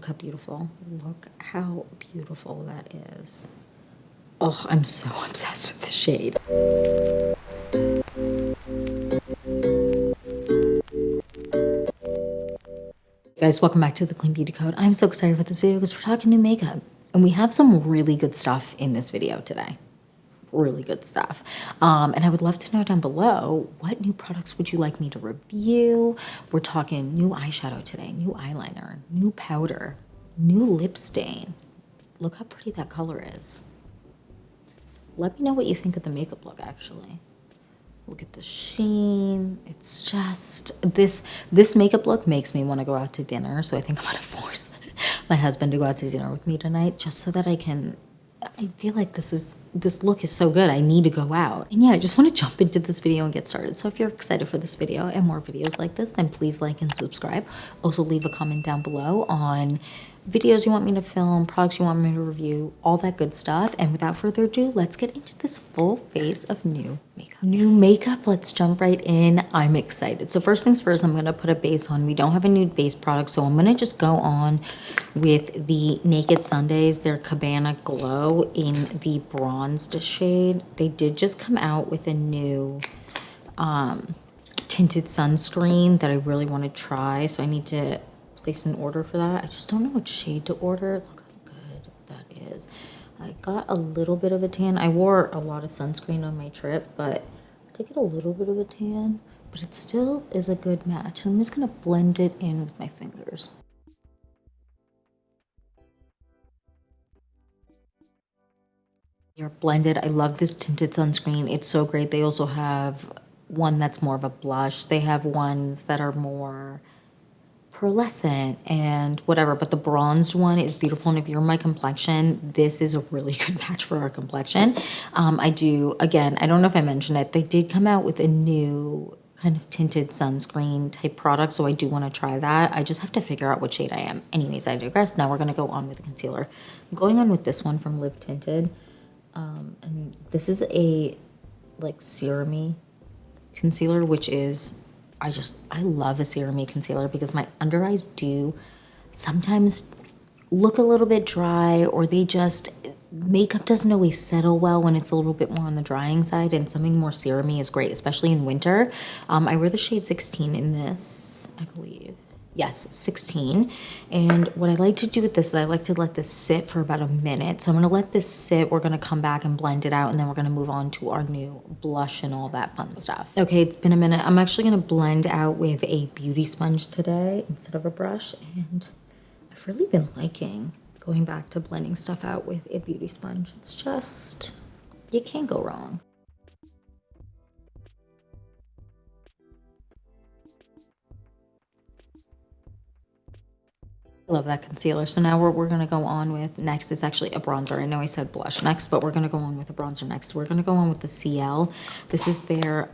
Look how beautiful. Look how beautiful that is. Oh, I'm so obsessed with this shade. Guys, welcome back to the Clean Beauty Code. I'm so excited for this video because we're talking new makeup. And we have some really good stuff in this video today. Really good stuff. And I would love to know down below, what new products would you like me to review? We're talking new eyeshadow today, new eyeliner, new powder, new lip stain. Look how pretty that color is. Let me know what you think of the makeup look, actually. Look at the sheen. It's just, this makeup look makes me want to go out to dinner. So I think I'm going to force my husband to go out to dinner with me tonight just so that I feel like this look is so good. I need to go out. And yeah, I just want to jump into this video and get started. So if you're excited for this video and more videos like this, then please like and subscribe. Also leave a comment down below on videos you want me to film, products you want me to review, all that good stuff. And without further ado, let's get into this full face of new makeup. New makeup, let's jump right in. I'm excited. So first things first, I'm going to put a base on. We don't have a nude base product, so I'm going to just go on with the Naked Sundays, their Cabana Glow in the bronzed shade. They did just come out with a new tinted sunscreen that I really want to try, so I need to place an order for that. I just don't know what shade to order. Look how good that is. I got a little bit of a tan. I wore a lot of sunscreen on my trip, but I did get a little bit of a tan, but it still is a good match. I'm just going to blend it in with my fingers. You're blended. I love this tinted sunscreen. It's so great. They also have one that's more of a blush. They have ones that are more pearlescent and whatever, but the bronzed one is beautiful. And if you're my complexion, this is a really good match for our complexion. I don't know if I mentioned it, they did come out with a new kind of tinted sunscreen type product, so I do want to try that. I just have to figure out what shade I am. Anyways, I digress. Now we're going to go on with the concealer. I'm going on with this one from Live Tinted, and this is a like serum-y concealer, which is, I love a serum-y concealer because my under eyes do sometimes look a little bit dry, or makeup doesn't always settle well when it's a little bit more on the drying side, and something more serum-y is great, especially in winter. I wear the shade 16 in this, I believe. Yes, 16. And what I like to do with this is I like to let this sit for about a minute. So I'm going to let this sit. We're going to come back and blend it out, and then we're going to move on to our new blush and all that fun stuff. Okay, it's been a minute. I'm actually going to blend out with a beauty sponge today instead of a brush. And I've really been liking going back to blending stuff out with a beauty sponge. It's just, you can't go wrong. Love that concealer. So now what we're going to go on with next is actually a bronzer. I know I said blush next, but we're going to go on with a bronzer next. We're going to go on with the CL. This is their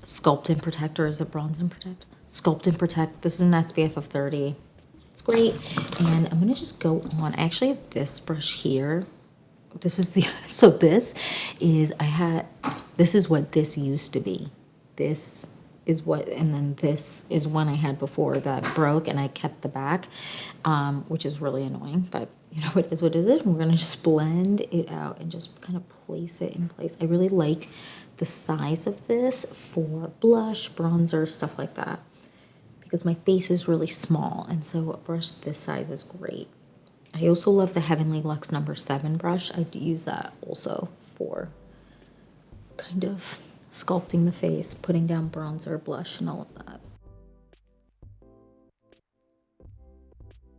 Sculpt and Protect, or is it Bronze and Protect? Sculpt and Protect. This is an SPF of 30. It's great. And I'm going to just go on. I actually have this brush here. This is this is what this used to be. This is what, and then this is one I had before that broke, and I kept the back, which is really annoying, but you know, it is what it is. We're going to just blend it out and just kind of place it in place. I really like the size of this for blush, bronzer, stuff like that, because my face is really small, and so a brush this size is great. I also love the Heavenly Luxe number 7 brush. I use that also for kind of sculpting the face, putting down bronzer, blush, and all of that.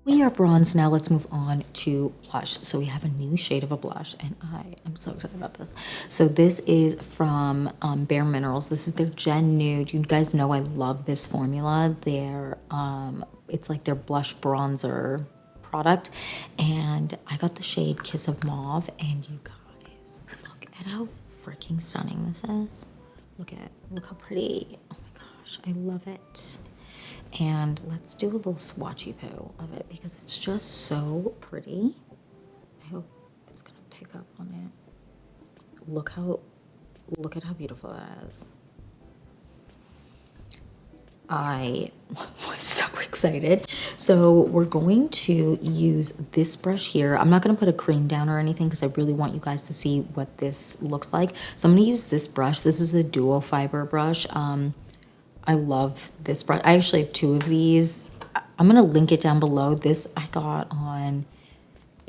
We are bronze now. Let's move on to blush. So we have a new shade of a blush, and I am so excited about this. So this is from Bare Minerals. This is their Gen Nude. You guys know I love this formula. It's like their blush bronzer product, and I got the shade Kiss of Mauve, and you guys, look at how freaking stunning this is. Look how pretty. Oh my gosh, I love it. And let's do a little swatchy poo of it because it's just so pretty. I hope it's gonna pick up on it. Look at how beautiful that is. I was so excited. So we're going to use this brush here. I'm not going to put a cream down or anything because I really want you guys to see what this looks like. So I'm going to use this brush. This is a duo fiber brush. I love this brush. I actually have two of these. I'm going to link it down below. This I got on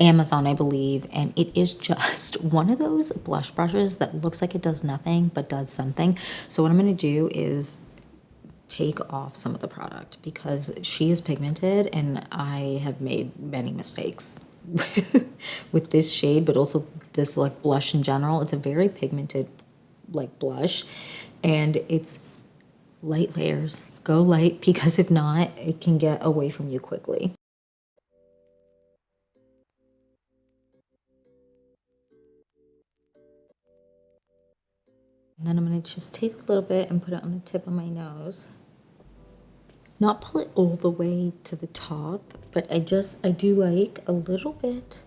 Amazon, I believe, and it is just one of those blush brushes that looks like it does nothing but does something. So what I'm going to do is take off some of the product because she is pigmented and I have made many mistakes with this shade, but also this like blush in general. It's a very pigmented like blush, and it's light layers. Go light, because if not, it can get away from you quickly. And then I'm going to just take a little bit and put it on the tip of my nose. Not pull it all the way to the top, but I do like a little bit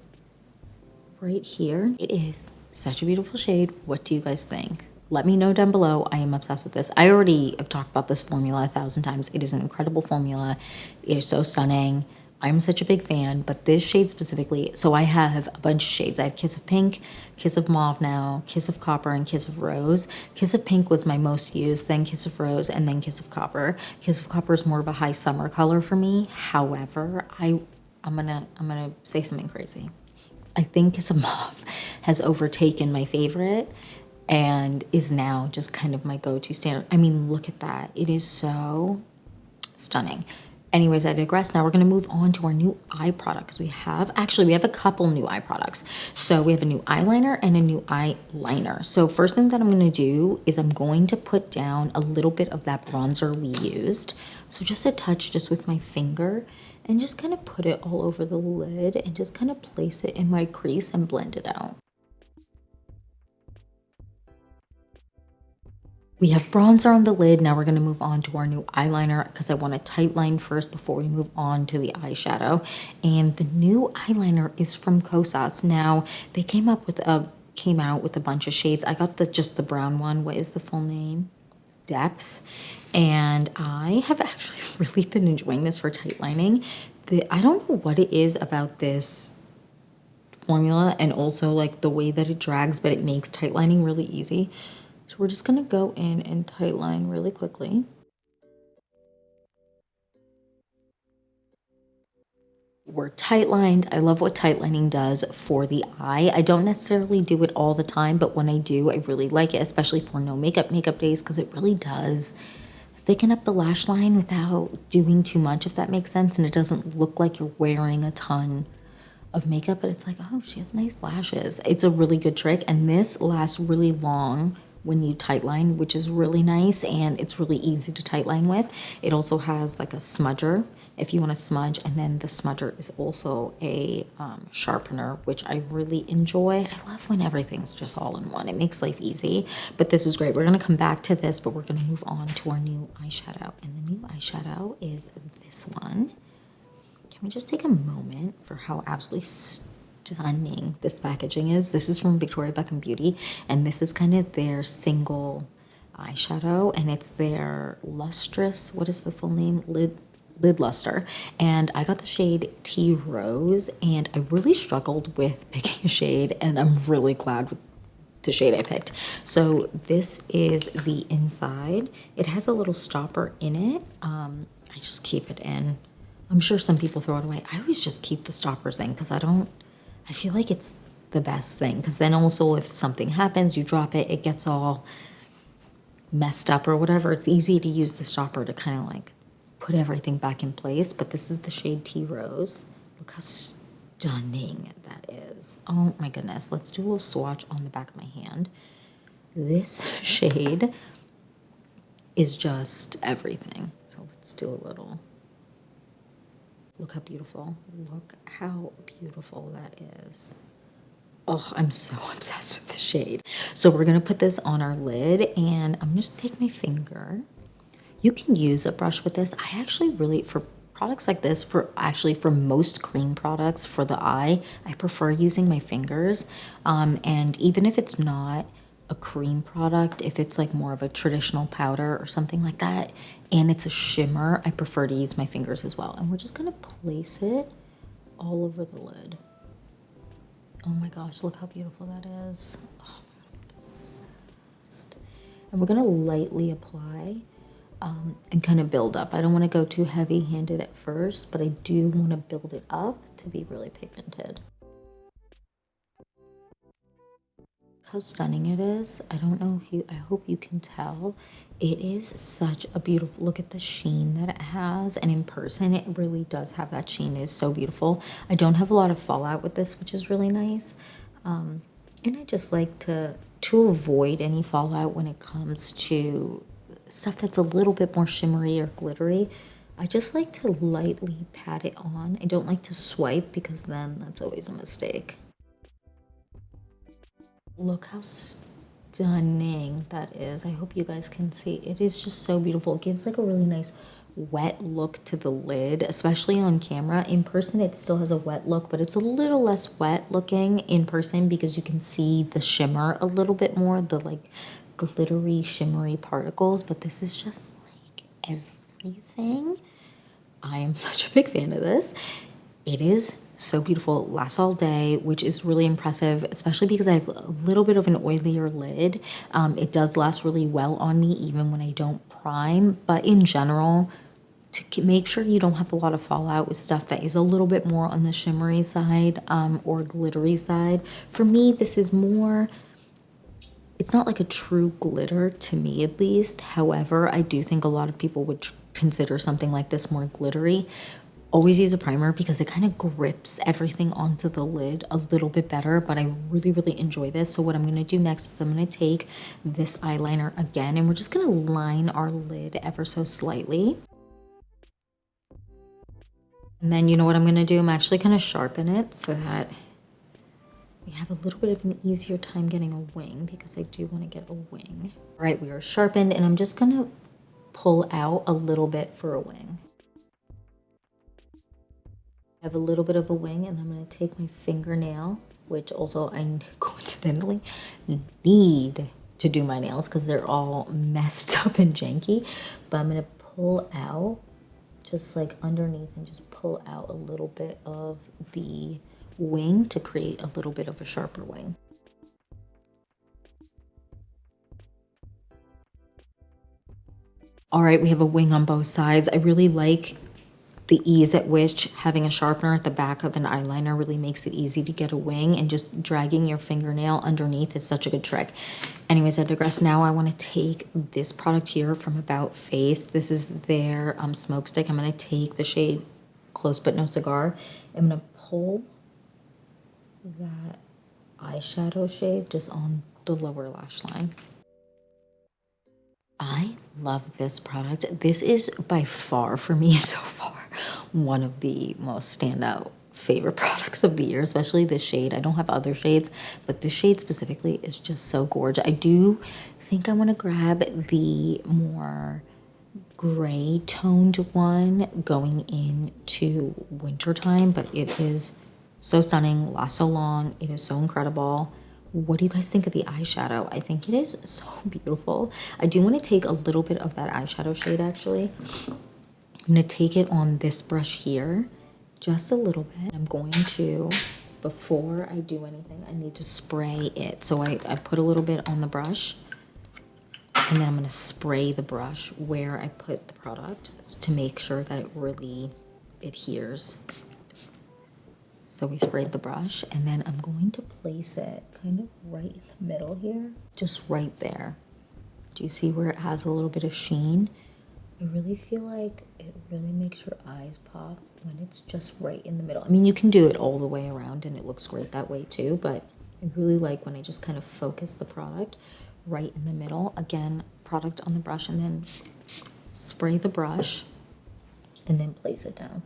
right here. It is such a beautiful shade. What do you guys think? Let me know down below. I am obsessed with this. I already have talked about this formula 1,000 times. It is an incredible formula. It is so stunning. I'm such a big fan, but this shade specifically, so I have a bunch of shades. I have Kiss of Pink, Kiss of Mauve now, Kiss of Copper, and Kiss of Rose. Kiss of Pink was my most used, then Kiss of Rose, and then Kiss of Copper. Kiss of Copper is more of a high summer color for me. However, I'm gonna say something crazy. I think Kiss of Mauve has overtaken my favorite and is now just kind of my go-to standard. I mean, look at that. It is so stunning. Anyways, I digress. Now we're going to move on to our new eye product because we have a couple new eye products. So we have a new eyeliner and a new eyeliner. So first thing that I'm going to do is I'm going to put down a little bit of that bronzer we used. So just a touch just with my finger and just kind of put it all over the lid and just kind of place it in my crease and blend it out. We have bronzer on the lid. Now we're going to move on to our new eyeliner because I want a tight line first before we move on to the eyeshadow. And the new eyeliner is from Kosas. Now they came out with a bunch of shades. I got just the brown one. What is the full name? Depth. And I have actually really been enjoying this for tight lining. I don't know what it is about this formula and also like the way that it drags, but it makes tight lining really easy. So we're just going to go in and tight line really quickly. We're tight lined. I love what tight lining does for the eye. I don't necessarily do it all the time, but when I do, I really like it, especially for no makeup days, because it really does thicken up the lash line without doing too much, if that makes sense. And it doesn't look like you're wearing a ton of makeup, but it's like, oh, she has nice lashes. It's a really good trick. And this lasts really long when you tight line, which is really nice, and it's really easy to tight line with. It also has like a smudger if you want to smudge, and then the smudger is also a sharpener, which I really enjoy. I love when everything's just all in one. It makes life easy, but this is great. We're going to come back to this, but we're going to move on to our new eyeshadow, and the new eyeshadow is this one. Can we just take a moment for how absolutely stunning this packaging is? This is from Beckham Beauty, and this is kind of their single eyeshadow, and it's their lustrous, what is the full name? Lid Luster. And I got the shade Tea Rose, and I really struggled with picking a shade, and I'm really glad with the shade I picked. So this is the inside. It has a little stopper in it. I just keep it in. I'm sure some people throw it away. I always just keep the stoppers in because I feel like it's the best thing, because then also if something happens, you drop it, it gets all messed up or whatever. It's easy to use the stopper to kind of like put everything back in place. But this is the shade Tea Rose. Look how stunning that is. Oh my goodness. Let's do a little swatch on the back of my hand. This shade is just everything. So let's do a little. Look how beautiful. Look how beautiful that is. Oh, I'm so obsessed with this shade. So we're going to put this on our lid, and I'm just take my finger. You can use a brush with this. I actually really, for products like this, for most cream products for the eye, I prefer using my fingers. And even if it's not a cream product, if it's like more of a traditional powder or something like that, and it's a shimmer, I prefer to use my fingers as well. And we're just gonna place it all over the lid. Oh my gosh, look how beautiful that is. Oh, I'm obsessed. And we're gonna lightly apply and kind of build up. I don't want to go too heavy-handed at first, but I do want to build it up to be really pigmented. How stunning it is. I don't know if you, I hope you can tell. It is such a beautiful, look at the sheen that it has. And in person, it really does have that sheen. It is so beautiful. I don't have a lot of fallout with this, which is really nice. And I just like to avoid any fallout when it comes to stuff that's a little bit more shimmery or glittery. I just like to lightly pat it on. I don't like to swipe because then that's always a mistake. Look how stunning that is. I hope you guys can see. It is just so beautiful. It gives like a really nice wet look to the lid, especially on camera. In person, it still has a wet look, but it's a little less wet looking in person because you can see the shimmer a little bit more, the like glittery, shimmery particles. But this is just like everything. I am such a big fan of this. It is so beautiful, lasts all day, which is really impressive, especially because I have a little bit of an oilier lid. It does last really well on me even when I don't prime, but in general, to make sure you don't have a lot of fallout with stuff that is a little bit more on the shimmery side or glittery side. For me, this is more, it's not like a true glitter to me at least. However, I do think a lot of people would consider something like this more glittery. Always use a primer because it kind of grips everything onto the lid a little bit better, but I really, really enjoy this. So what I'm going to do next is I'm going to take this eyeliner again, and we're just going to line our lid ever so slightly. And then you know what I'm going to do? I'm actually going to sharpen it so that we have a little bit of an easier time getting a wing, because I do want to get a wing. All right, we are sharpened, and I'm just going to pull out a little bit for a wing. I have a little bit of a wing, and I'm going to take my fingernail, which also I coincidentally need to do my nails because they're all messed up and janky, but I'm going to pull out just like underneath and just pull out a little bit of the wing to create a little bit of a sharper wing. All right, we have a wing on both sides. I really like the ease at which having a sharpener at the back of an eyeliner really makes it easy to get a wing, and just dragging your fingernail underneath is such a good trick. Anyways, I digress. Now I want to take this product here from About Face. This is their smoke stick. I'm going to take the shade Close But No Cigar. I'm going to pull that eyeshadow shade just on the lower lash line. I love this product. This is by far, for me so far, one of the most standout favorite products of the year, especially this shade. I don't have other shades, but this shade specifically is just so gorgeous. I do think I want to grab the more gray toned one going into wintertime, but it is so stunning, lasts so long. It is so incredible. What do you guys think of the eyeshadow? I think it is so beautiful. I do want to take a little bit of that eyeshadow shade actually. I'm going to take it on this brush here, just a little bit. I'm going to, before I do anything, I need to spray it. So I put a little bit on the brush, and then I'm going to spray the brush where I put the product to make sure that it really adheres. So we sprayed the brush, and then I'm going to place it kind of right in the middle here, just right there. Do you see where it has a little bit of sheen? I really feel like it really makes your eyes pop when it's just right in the middle. I mean, you can do it all the way around and it looks great that way too, but I really like when I just kind of focus the product right in the middle. Again, product on the brush, and then spray the brush and then place it down.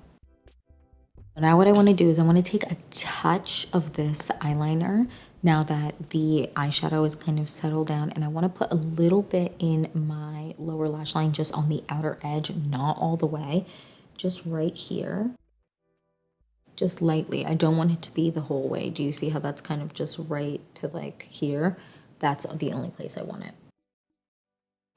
Now what I want to do is I want to take a touch of this eyeliner now that the eyeshadow is kind of settled down, and I want to put a little bit in my lower lash line, just on the outer edge, not all the way, just right here, just lightly. I don't want it to be the whole way. Do you see how that's kind of just right to like here? That's the only place I want it.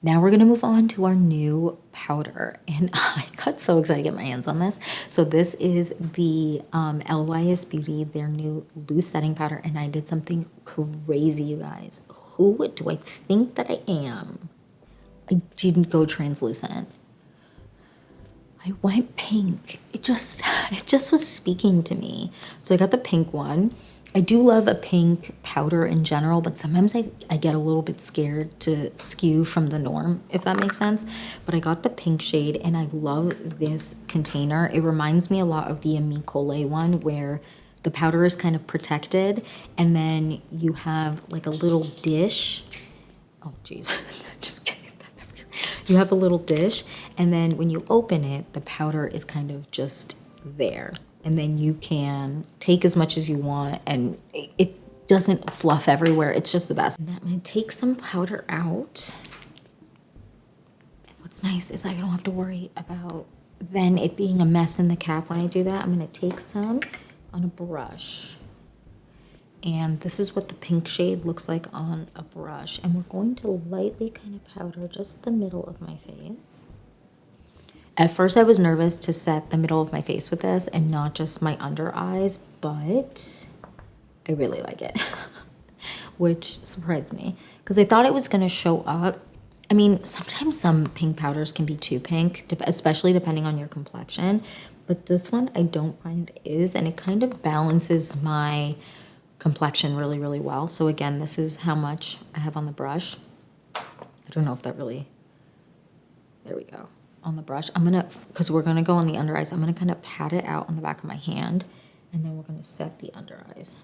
Now we're gonna move on to our new powder, and I got so excited to get my hands on this. So this is the LYS Beauty, their new loose setting powder, and I did something crazy, you guys. Who do I think that I am? I didn't go translucent. I went pink. It just was speaking to me. So I got the pink one. I do love a pink powder in general, but sometimes I get a little bit scared to skew from the norm, if that makes sense. But I got the pink shade, and I love this container. It reminds me a lot of the Amicole one, where the powder is kind of protected, and then you have like a little dish. Oh, geez. Just kidding. You have a little dish, and then when you open it, the powder is kind of just there. And then you can take as much as you want, and it doesn't fluff everywhere. It's just the best. And I'm gonna take some powder out. And what's nice is I don't have to worry about then it being a mess in the cap when I do that. I'm gonna take some on a brush. And this is what the pink shade looks like on a brush. And we're going to lightly kind of powder just the middle of my face. At first I was nervous to set the middle of my face with this and not just my under eyes, but I really like it, which surprised me because I thought it was gonna show up. I mean, sometimes some pink powders can be too pink, especially depending on your complexion, but this one I don't find is, and it kind of balances my complexion really, really well. So again, this is how much I have on the brush. I don't know if that really, there we go. On the brush, I'm gonna, because we're gonna go on the under eyes, I'm gonna kind of pat it out on the back of my hand, and then we're gonna set the under eyes.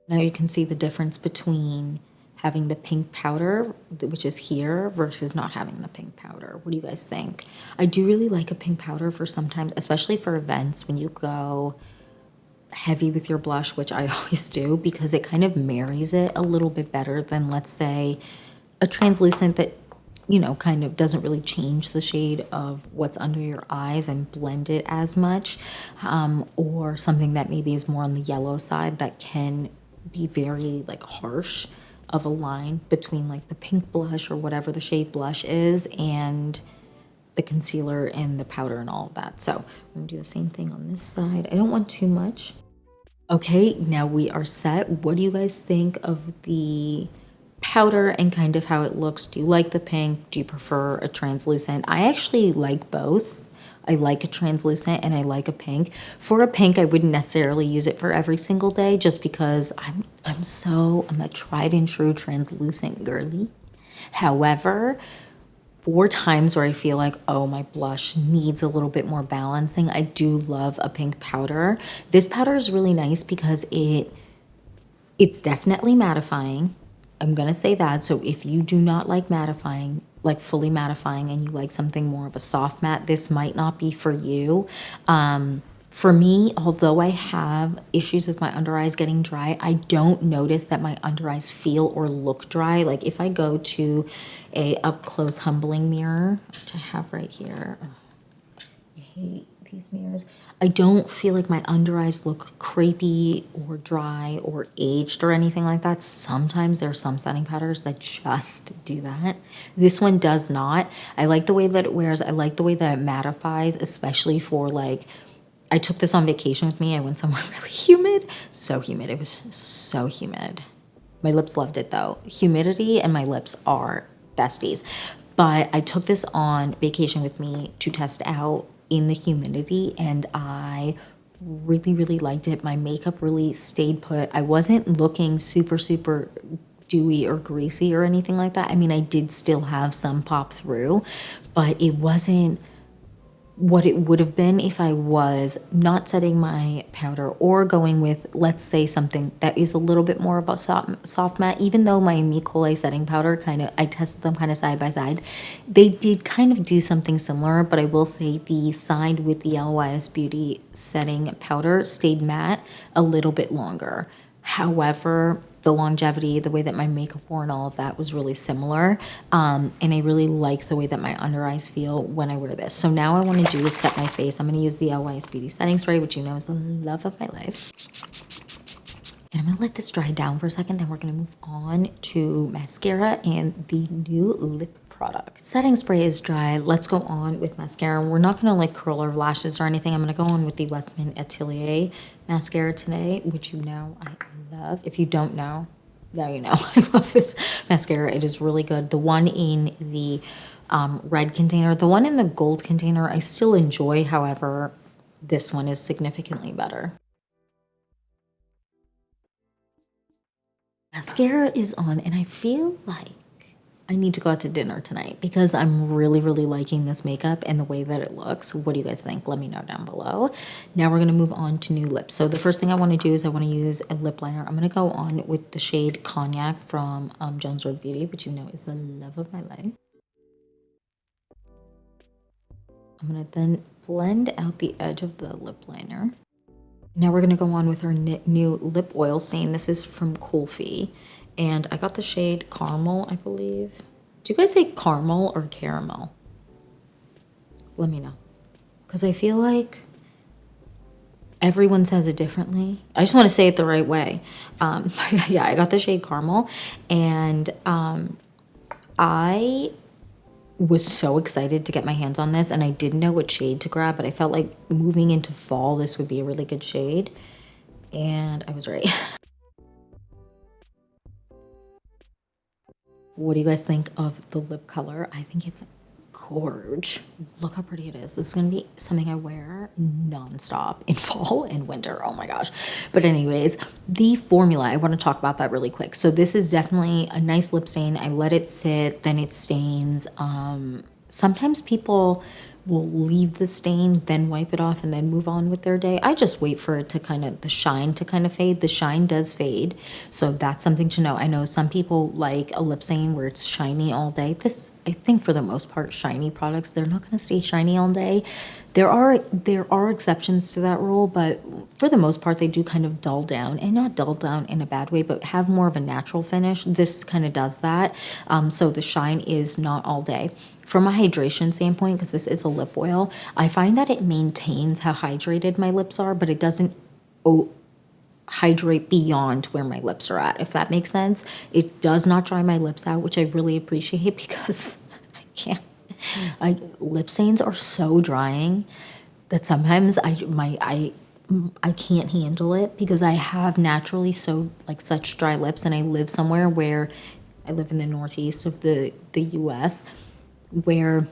Now you can see the difference between having the pink powder, which is here, versus not having the pink powder. What do you guys think? I do really like a pink powder for sometimes, especially for events when you go heavy with your blush, which I always do, because it kind of marries it a little bit better than, let's say, a translucent that, you know, kind of doesn't really change the shade of what's under your eyes and blend it as much, or something that maybe is more on the yellow side that can be very like harsh of a line between like the pink blush or whatever the shade blush is and the concealer and the powder and all of that. So I'm gonna do the same thing on this side. I don't want too much. Okay, now we are set. What do you guys think of the powder and kind of how it looks? Do you like the pink? Do you prefer a translucent? I actually like both. I like a translucent and I like a pink. For a pink, I wouldn't necessarily use it for every single day just because I'm a tried and true translucent girly. However, for times where I feel like, oh, my blush needs a little bit more balancing, I do love a pink powder. This powder is really nice because it's definitely mattifying. I'm gonna say that. So if you do not like mattifying, like fully mattifying, and you like something more of a soft matte, this might not be for you. For me, although I have issues with my under eyes getting dry, I don't notice that my under eyes feel or look dry. Like if I go to a up close humbling mirror, which I have right here, oh, I hate these mirrors. I don't feel like my under eyes look crepey or dry or aged or anything like that. Sometimes there are some setting powders that just do that. This one does not. I like the way that it wears. I like the way that it mattifies, especially for like, I took this on vacation with me. I went somewhere really humid. So humid. It was so humid. My lips loved it though. Humidity and my lips are besties. But I took this on vacation with me to test out in the humidity, and I really, really liked it. My makeup really stayed put. I wasn't looking super, super dewy or greasy or anything like that. I mean, I did still have some pop through, but it wasn't what it would have been if I was not setting my powder or going with, let's say, something that is a little bit more of a soft matte. Even though my Amicole setting powder I tested them kind of side by side, they did kind of do something similar, but I will say the side with the LYS Beauty setting powder stayed matte a little bit longer. However, the longevity, the way that my makeup wore and all of that was really similar. And I really like the way that my under eyes feel when I wear this. So now I want to do is set my face. I'm going to use the LYS Beauty setting spray, which you know is the love of my life. And I'm gonna let this dry down for a second, then we're gonna move on to mascara and the new lip product. Setting spray is dry. Let's go on with mascara. We're not gonna like curl our lashes or anything. I'm gonna go on with the Westman Atelier mascara today, which you know I love. If you don't know, now you know. I love this mascara. It is really good. The one in the red container, the one in the gold container, I still enjoy. However, this one is significantly better. Mascara is on, and I feel like I need to go out to dinner tonight because I'm really, really liking this makeup and the way that it looks. What do you guys think? Let me know down below. Now we're going to move on to new lips. So the first thing I want to do is I want to use a lip liner. I'm going to go on with the shade Cognac from LYS Beauty, which you know is the love of my life. I'm going to then blend out the edge of the lip liner. Now we're going to go on with our new lip oil stain. This is from Kulfi. And I got the shade Caramel, I believe. Do you guys say caramel or caramel? Let me know. Because I feel like everyone says it differently. I just want to say it the right way. Yeah, I got the shade Caramel. And I was so excited to get my hands on this. And I didn't know what shade to grab. But I felt like moving into fall, this would be a really good shade. And I was right. What do you guys think of the lip color? I think it's gorge. Look how pretty it is. This is going to be something I wear nonstop in fall and winter. Oh my gosh. But anyways, the formula, I want to talk about that really quick. So this is definitely a nice lip stain. I let it sit, then it stains. Sometimes people will leave the stain, then wipe it off and then move on with their day. I just wait for it to the shine to kind of fade. The shine does fade. So that's something to know. I know some people like a lip stain where it's shiny all day. This, I think for the most part, shiny products, they're not going to stay shiny all day. There are exceptions to that rule, but for the most part, they do kind of dull down, and not dull down in a bad way, but have more of a natural finish. This kind of does that. So the shine is not all day. From a hydration standpoint, because this is a lip oil, I find that it maintains how hydrated my lips are, but it doesn't hydrate beyond where my lips are at, if that makes sense. It does not dry my lips out, which I really appreciate because I can't. Lip stains are so drying that sometimes I can't handle it because I have naturally such dry lips, and I live somewhere where I live in the northeast of the US where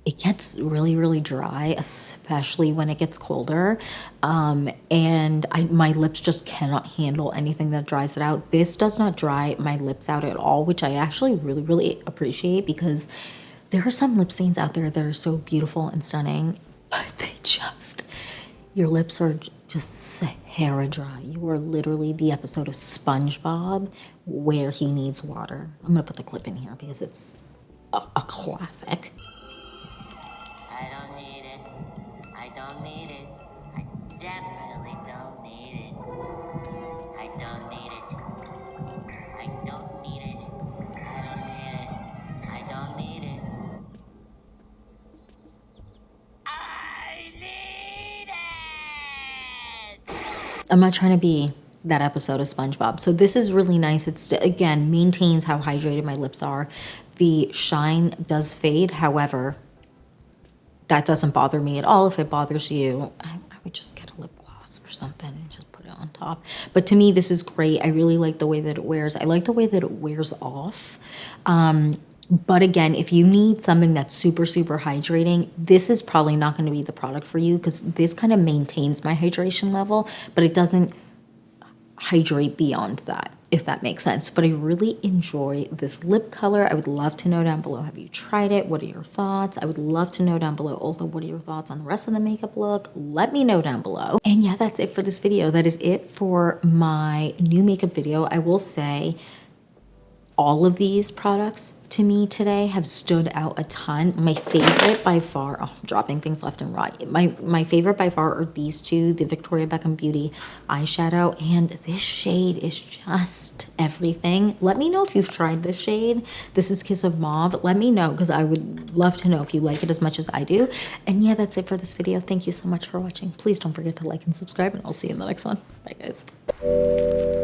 it gets really, really dry, especially when it gets colder. And my lips just cannot handle anything that dries it out. This does not dry my lips out at all, which I actually really, really appreciate because there are some lip stains out there that are so beautiful and stunning, but your lips are just Sahara dry. You are literally the episode of SpongeBob where he needs water. I'm gonna put the clip in here because it's a classic. I don't need it. I don't need it. I definitely don't need it. I don't need it. I don't need it. I don't need it. I don't need it. I need it! I'm not trying to be that episode of SpongeBob. So this is really nice. It's, again, maintains how hydrated my lips are. The shine does fade. However, that doesn't bother me at all. If it bothers you, I would just get a lip gloss or something and just put it on top. But to me, this is great. I really like the way that it wears. I like the way that it wears off. But again, if you need something that's super, super hydrating, this is probably not going to be the product for you because this kind of maintains my hydration level, but it doesn't hydrate beyond that, if that makes sense. But I really enjoy this lip color. I would love to know down below, have you tried it? What are your thoughts? I would love to know down below also, what are your thoughts on the rest of the makeup look? Let me know down below. And yeah, that's it for this video. That is it for my new makeup video. I will say, all of these products to me today have stood out a ton. My favorite by far, oh, I'm dropping things left and right. My favorite by far are these two, the Victoria Beckham Beauty eyeshadow, and this shade is just everything. Let me know if you've tried this shade. This is Kiss of Mauve. Let me know, because I would love to know if you like it as much as I do. And yeah, that's it for this video. Thank you so much for watching. Please don't forget to like and subscribe, and I'll see you in the next one. Bye, guys.